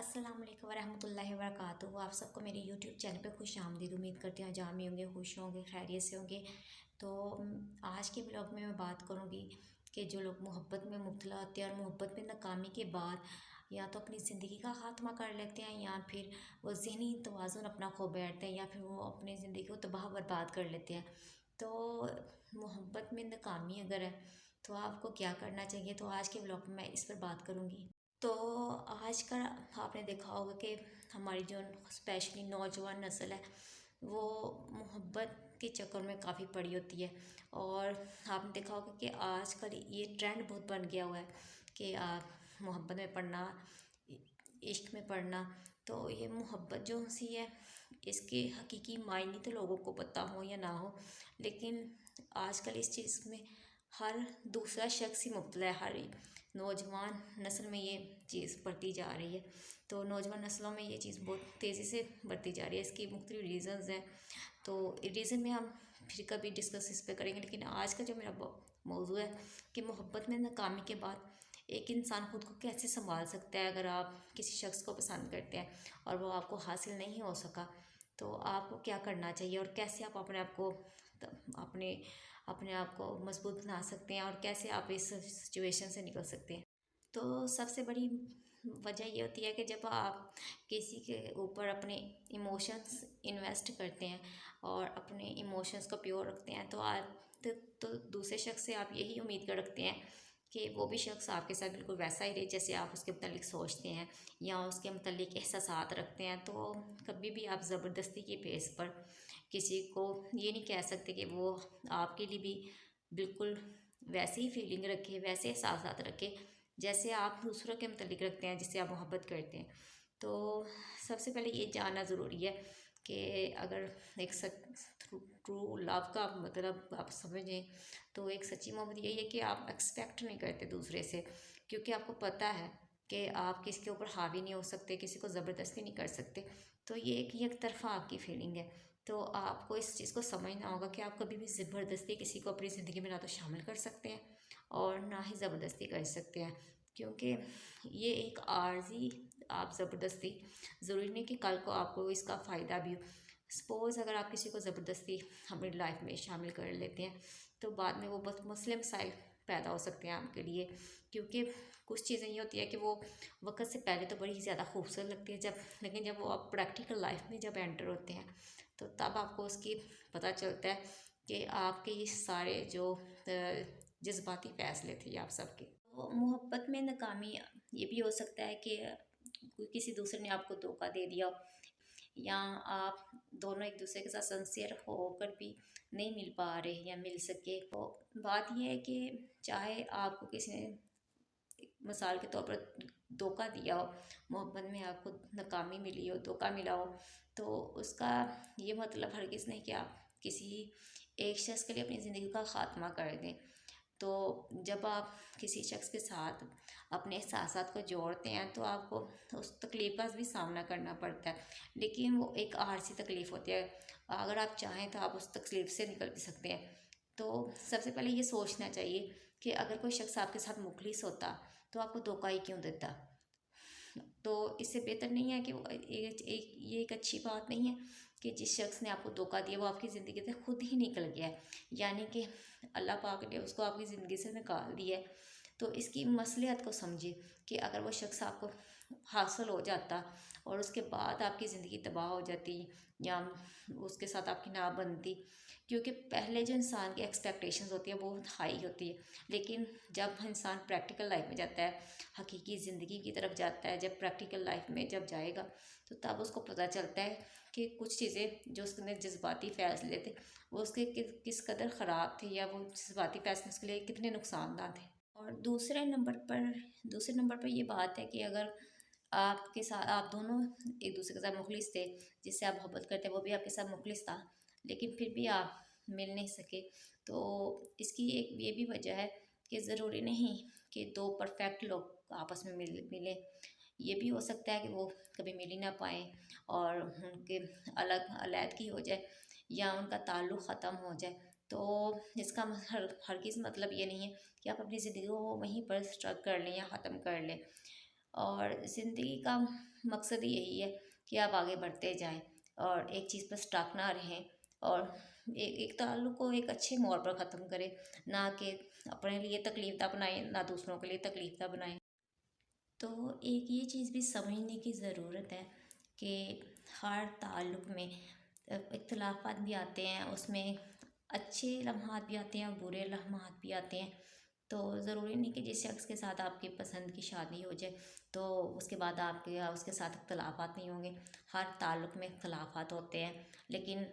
अस्सलाम वालेकुम वरहमतुल्लाहि वबरकातुहू। आप सबको मेरे यूट्यूब चैनल पे खुश आमदीद। उम्मीद करती हूँ जहाँ भी होंगे खुश होंगे, खैरियत से होंगे। तो आज के ब्लॉग में मैं बात करूँगी कि जो लोग मोहब्बत में मुब्तला होते हैं और मोहब्बत में नाकामी के बाद या तो अपनी ज़िंदगी का ख़ात्मा कर लेते हैं या फिर वो ज़हनी तवाज़ुन अपना खो बैठते हैं या फिर वो अपनी ज़िंदगी को तबाह बर्बाद कर लेते हैं। तो मोहब्बत में नाकामी अगर है तो आपको क्या करना चाहिए, तो आज के ब्लॉग में मैं इस पर बात करूँगी। तो आजकल आपने देखा होगा कि हमारी जो स्पेशली नौजवान नस्ल है वो मोहब्बत के चक्कर में काफ़ी पड़ी होती है। और आपने देखा होगा कि आजकल ये ट्रेंड बहुत बन गया हुआ है कि आप मोहब्बत में पढ़ना, इश्क में पढ़ना। तो ये मोहब्बत जो सी है इसके हकीकी मायने तो लोगों को पता हो या ना हो, लेकिन आजकल इस चीज़ में हर दूसरा शख्स ही मुब्तला है। हर नौजवान नस्ल में ये चीज़ बढ़ती जा रही है। तो नौजवान नस्लों में ये चीज़ बहुत तेज़ी से बढ़ती जा रही है। इसकी मुख्तलिफ रीज़न्स हैं, तो रीज़न में हम फिर कभी डिस्कस इस पे करेंगे। लेकिन आज का जो मेरा मौजू है कि मोहब्बत में नाकामी के बाद एक इंसान खुद को कैसे संभाल सकता है। अगर आप किसी शख्स को पसंद करते हैं और वो आपको हासिल नहीं हो सका, तो आपको क्या करना चाहिए और कैसे आप अपने अपने आप को मजबूत बना सकते हैं और कैसे आप इस सिचुएशन से निकल सकते हैं। तो सबसे बड़ी वजह ये होती है कि जब आप किसी के ऊपर अपने इमोशंस इन्वेस्ट करते हैं और अपने इमोशंस को प्योर रखते हैं, तो आप तो दूसरे शख्स से आप यही उम्मीद कर रखते हैं कि वो भी शख्स आपके साथ बिल्कुल वैसा ही रहे जैसे आप उसके मतलब सोचते हैं या उसके मतलब एहसासात रखते हैं। तो कभी भी आप ज़बरदस्ती के बेस पर किसी को ये नहीं कह सकते कि वो आपके लिए भी बिल्कुल वैसी ही फीलिंग रखे, वैसे एहसासात रखे जैसे आप दूसरों के मतलब रखते हैं, जिससे आप मोहब्बत करते हैं। तो सबसे पहले ये जानना ज़रूरी है कि अगर एक ट्रू लव का मतलब आप समझें, तो एक सच्ची मोहब्बत यही है कि आप एक्सपेक्ट नहीं करते दूसरे से, क्योंकि आपको पता है कि आप किसी के ऊपर हावी नहीं हो सकते, किसी को ज़बरदस्ती नहीं कर सकते। तो ये एक तरफा आपकी फीलिंग है। तो आपको इस चीज़ को समझना होगा कि आप कभी भी ज़बरदस्ती किसी को अपनी ज़िंदगी में ना तो शामिल कर सकते हैं और ना ही ज़बरदस्ती कर सकते हैं, क्योंकि ये एक आर्जी आप ज़बरदस्ती ज़रूरी नहीं कि कल को आपको इसका फ़ायदा भी हो। सपोज़ अगर आप किसी को ज़बरदस्ती अपनी लाइफ में शामिल कर लेते हैं, तो बाद में वो बहुत मसले मसाइल पैदा हो सकते हैं आपके लिए, क्योंकि कुछ चीज़ें ये होती है कि वो वक्त से पहले तो बड़ी ज़्यादा खूबसूरत लगती है, लेकिन जब वो आप प्रैक्टिकल लाइफ में जब एंटर होते हैं, तो तब आपको उसकी पता चलता है कि आपके ये सारे जो जज्बाती फ़ैसले थे आप सबके। तो मोहब्बत में नाकामी ये भी हो सकता है कि किसी दूसरे ने आपको धोखा दे दिया हो, या आप दोनों एक दूसरे के साथ सिंसियर होकर भी नहीं मिल पा रहे या मिल सके। तो बात यह है कि चाहे आपको किसी ने मिसाल के तौर पर धोखा दिया हो, मोहब्बत में आपको नाकामी मिली हो, धोखा मिला हो, तो उसका ये मतलब हरगिज़ नहीं कि आप किसी एक शख्स के लिए अपनी ज़िंदगी का ख़ात्मा कर दें। तो जब आप किसी शख्स के साथ अपने एहसासात को जोड़ते हैं, तो आपको उस तकलीफ़ का भी सामना करना पड़ता है, लेकिन वो एक आर्ज़ी तकलीफ़ होती है। अगर आप चाहें तो आप उस तकलीफ़ से निकल भी सकते हैं। तो सबसे पहले ये सोचना चाहिए कि अगर कोई शख्स आपके साथ मुखलिस होता, तो आपको धोखा ही क्यों देता। तो इससे बेहतर नहीं है कि ये एक अच्छी बात नहीं है कि जिस शख्स ने आपको धोखा दिया वो आपकी ज़िंदगी से खुद ही निकल गया है, यानी कि अल्लाह पाक ने उसको आपकी ज़िंदगी से निकाल दिया है। तो इसकी मसलियत को समझिए कि अगर वो शख्स आपको हासिल हो जाता और उसके बाद आपकी ज़िंदगी तबाह हो जाती या उसके साथ आपकी ना बनती, क्योंकि पहले जो इंसान की एक्सपेक्टेशंस होती है बहुत हाई होती है, लेकिन जब इंसान प्रैक्टिकल लाइफ में जाता है, हकीकी ज़िंदगी की तरफ जाता है, जब प्रैक्टिकल लाइफ में जब जाएगा, तो तब उसको पता चलता है कि कुछ चीज़ें जो उसके जज्बाती फ़ैसले थे वो उसके किस कदर ख़राब थे, या वो जज्बाती फ़ैसले उसके लिए कितने नुकसानदायक थे। और दूसरे नंबर पर ये बात है कि अगर आपके साथ आप दोनों एक दूसरे के साथ मुखलिस थे, जिससे आप मोहब्बत करते हैं वो भी आपके साथ मुखलिस था, लेकिन फिर भी आप मिल नहीं सके, तो इसकी एक ये भी वजह है कि ज़रूरी नहीं कि दो परफेक्ट लोग आपस में मिलें। ये भी हो सकता है कि वो कभी मिल ही ना पाएँ और उनके अलग-अलग हो जाए या उनका ताल्लुक़ ख़त्म हो जाए। तो इसका हरगिज़ मतलब ये नहीं है कि आप अपनी ज़िंदगी को वहीं पर स्ट्रक कर लें या ख़त्म कर लें। और ज़िंदगी का मकसद ही यही है कि आप आगे बढ़ते जाएं और एक चीज़ पर स्टक ना रहें, और एक ताल्लुक़ को एक अच्छे मोड़ पर ख़त्म करें, ना कि अपने लिए तकलीफ़ बनाएं, ना दूसरों के लिए तकलीफ़ बनाएं। तो एक ये चीज़ भी समझने की ज़रूरत है कि हर ताल्लुक़ में इख्तिलाफ़ात भी आते हैं, उसमें अच्छे लम्हात भी आते हैं और बुरे लम्हात भी आते हैं। तो ज़रूरी नहीं कि जिस शख्स के साथ आपकी पसंद की शादी हो जाए तो उसके बाद आपके या उसके साथ इख्तिलाफ़ात नहीं होंगे। हर ताल्लुक़ में इख्तिलाफ़ात होते हैं, लेकिन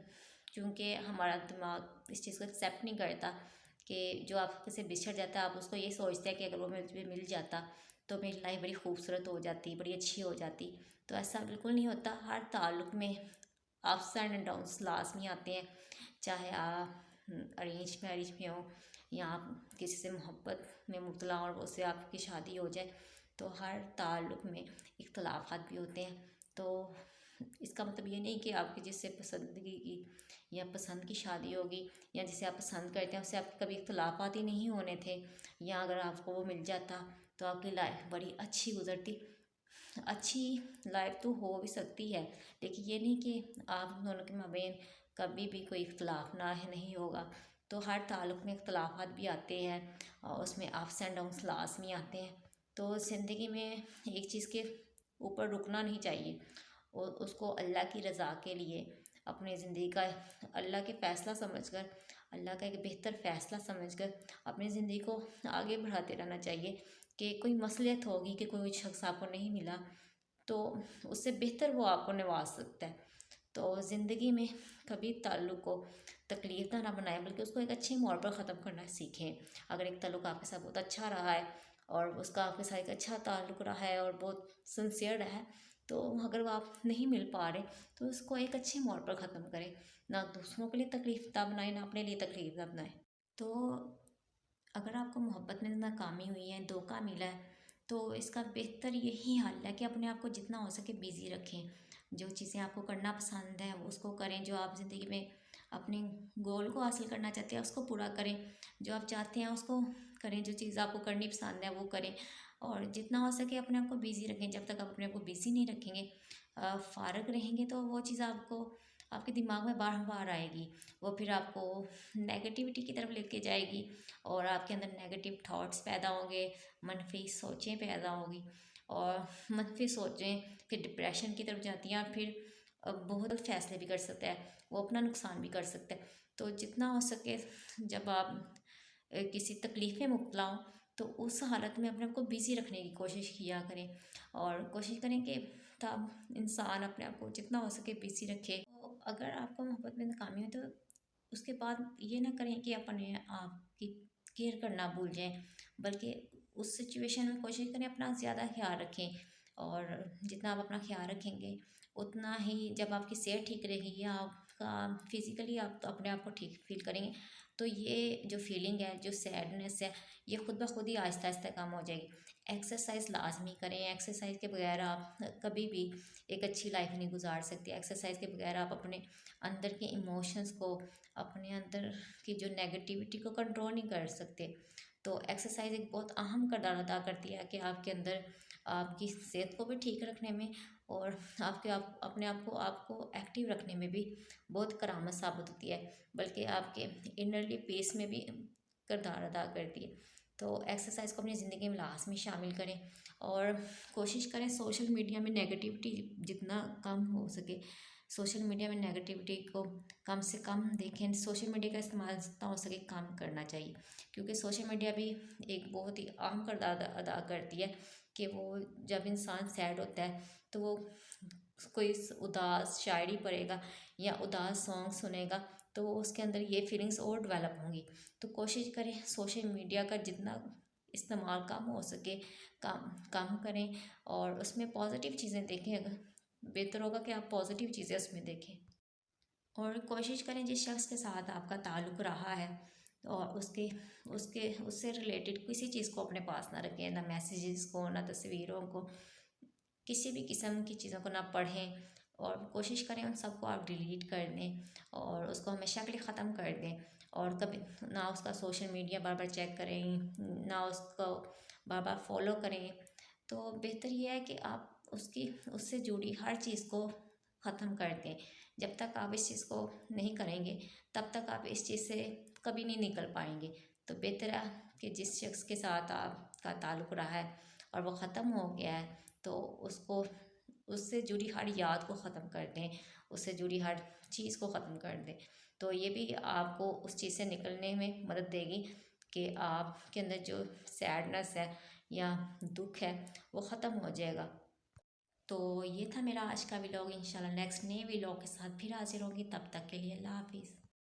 चूँकि हमारा दिमाग इस चीज़ को एक्सेप्ट नहीं करता कि जो आपके से बिछड़ जाता है, आप उसको ये सोचते हैं कि अगर वो मुझे मिल जाता तो मेरी लाइफ बड़ी खूबसूरत हो जाती, बड़ी अच्छी हो जाती। तो ऐसा बिल्कुल नहीं होता। हर ताल्लुक़ में अप्स एंड डाउन्स लाज़मी आते हैं, चाहे आप अरेंज मैरिज में हो या आप किसी से मोहब्बत में मुबतला और उससे आपकी शादी हो जाए, तो हर ताल्लुक़ में इख्तिलाफ़ात भी होते हैं। तो इसका मतलब ये नहीं कि आपकी जिससे पसंदगी की या पसंद की शादी होगी या जिसे आप पसंद करते हैं उससे आपके कभी इख्तिलाफ़ात ही नहीं होने थे, या अगर आपको वो मिल जाता तो आपकी लाइफ बड़ी अच्छी गुजरती। अच्छी लाइफ तो हो भी सकती है, लेकिन ये नहीं कि आप दोनों के माबेन कभी भी कोई इख्तिलाफ़ ना है नहीं होगा। तो हर ताल्लुक़ में इख्तिलाफ़ात भी आते हैं और उसमें अप्स एंड डाउन्स लाज़मी आते हैं। तो ज़िंदगी में एक चीज़ के ऊपर रुकना नहीं चाहिए और उसको अल्लाह की रज़ा के लिए अपनी ज़िंदगी का अल्लाह के फ़ैसला समझकर, अल्लाह का एक बेहतर फ़ैसला समझकर अपनी ज़िंदगी को आगे बढ़ाते रहना चाहिए। कि कोई मसलियत होगी कि कोई शख्स आपको नहीं मिला तो उससे बेहतर वो आपको नवाज सकता है। तो ज़िंदगी में कभी ताल्लुक़ को तकलीफ ना बनाएं, बल्कि उसको एक अच्छे मोड़ पर ख़त्म करना सीखें। अगर एक ताल्लुक़ आपके साथ बहुत अच्छा रहा है और उसका आपके साथ एक अच्छा ताल्लुक़ रहा है और बहुत सिंसियर रहा है, तो अगर वो आप नहीं मिल पा रहे तो उसको एक अच्छे मोड़ पर ख़त्म करें। ना दूसरों के लिए तकलीफ दा बनाए, ना अपने लिए तकलीफ दा बनाए। तो अगर आपको मोहब्बत में नाकामी हुई है, धोखा मिला है, तो इसका बेहतर यही हल है कि अपने आप को जितना हो सके बिज़ी रखें। जो चीज़ें आपको करना पसंद है उसको करें, जो आप ज़िंदगी में अपने गोल को हासिल करना चाहते हैं उसको पूरा करें, जो आप चाहते हैं उसको करें, जो चीज़ आपको करनी पसंद है वो करें, और जितना हो सके अपने आप को बिज़ी रखें। जब तक आप अपने आप को बिज़ी नहीं रखेंगे, फ़ारग रहेंगे, तो वो चीज़ आपको आपके दिमाग में बार बार आएगी। वो फिर आपको नेगेटिविटी की तरफ लेके जाएगी और आपके अंदर नेगेटिव थॉट्स पैदा होंगे, मनफी सोचें पैदा होंगी, और मनफी सोचें फिर डिप्रेशन की तरफ जाती हैं और फिर बहुत गलत फैसले भी कर सकता है, वो अपना नुकसान भी कर सकता है। तो जितना हो सके जब आप किसी तकलीफ़ में मुब्तला हो तो उस हालत में अपने आप को बिज़ी रखने की कोशिश किया करें, और कोशिश करें कि तब इंसान अपने आप को जितना हो सके बिज़ी रखे। तो अगर आपको मोहब्बत में नाकामी हो तो उसके बाद ये ना करें कि अपने आप की केयर करना भूल जाएँ, बल्कि उस सिचुएशन में कोशिश करें अपना ज़्यादा ख़्याल रखें, और जितना आप अपना ख़्याल रखेंगे उतना ही जब आपकी सेहत ठीक रहेगी या आपका फिज़िकली आप तो अपने आप को ठीक फ़ील करेंगे, तो ये जो फीलिंग है, जो सैडनेस है, ये खुद ब खुद ही आहिस्ता आहिस्ता कम हो जाएगी। एक्सरसाइज लाज़मी करें, एक्सरसाइज के बगैर आप कभी भी एक अच्छी लाइफ नहीं गुजार सकते। एक्सरसाइज के बगैर आप अपने अंदर के इमोशंस को, अपने अंदर की जो नेगेटिविटी को कंट्रोल नहीं कर सकते। तो एक्सरसाइज एक बहुत अहम किरदार अदा करती है कि आपके अंदर आपकी सेहत को भी ठीक रखने में और अपने आप को आपको एक्टिव रखने में भी बहुत करामत साबित होती है, बल्कि आपके इनरली पीस में भी किरदार अदा करती है। तो एक्सरसाइज को अपनी ज़िंदगी में लाज़मी शामिल करें और कोशिश करें सोशल मीडिया में नेगेटिविटी जितना कम हो सके, सोशल मीडिया में नेगेटिविटी को कम से कम देखें। सोशल मीडिया का इस्तेमाल जितना हो सके कम करना चाहिए, क्योंकि सोशल मीडिया भी एक बहुत ही अहम किरदार अदा करती है कि वो जब इंसान सैड होता है तो वो कोई उदास शायरी पढ़ेगा या उदास सॉन्ग सुनेगा, तो वो उसके अंदर ये फीलिंग्स और डेवलप होंगी। तो कोशिश करें सोशल मीडिया का जितना इस्तेमाल कम हो सके कम कम करें, और उसमें पॉजिटिव चीज़ें देखें। अगर बेहतर होगा कि आप पॉजिटिव चीज़ें उसमें देखें, और कोशिश करें जिस शख्स के साथ आपका ताल्लुक़ रहा है और उसके उसके उससे रिलेटेड किसी चीज़ को अपने पास ना रखें, ना मैसेजेस को, ना तस्वीरों को, किसी भी किस्म की चीज़ों को ना पढ़ें, और कोशिश करें उन सबको आप डिलीट कर दें और उसको हमेशा के लिए ख़त्म कर दें। और कभी ना उसका सोशल मीडिया बार बार चेक करें, ना उसको बार बार फॉलो करें। तो बेहतर ये है कि आप उसकी उससे जुड़ी हर चीज़ को ख़त्म कर दें। जब तक आप इस चीज़ को नहीं करेंगे तब तक आप इस चीज़ से कभी नहीं निकल पाएंगे। तो बेहतर है कि जिस शख्स के साथ आपका ताल्लुक़ रहा है और वो ख़त्म हो गया है, तो उसको उससे जुड़ी हर याद को ख़त्म कर दें, उससे जुड़ी हर चीज़ को ख़त्म कर दें। तो ये भी आपको उस चीज़ से निकलने में मदद देगी कि आपके अंदर जो सैडनेस है या दुख है वो ख़त्म हो जाएगा। तो ये था मेरा आज का व्लॉग। इंशाल्लाह नेक्स्ट नए व्लॉग के साथ फिर हाजिर होंगी। तब तक के लिए अल्लाह हाफिज़।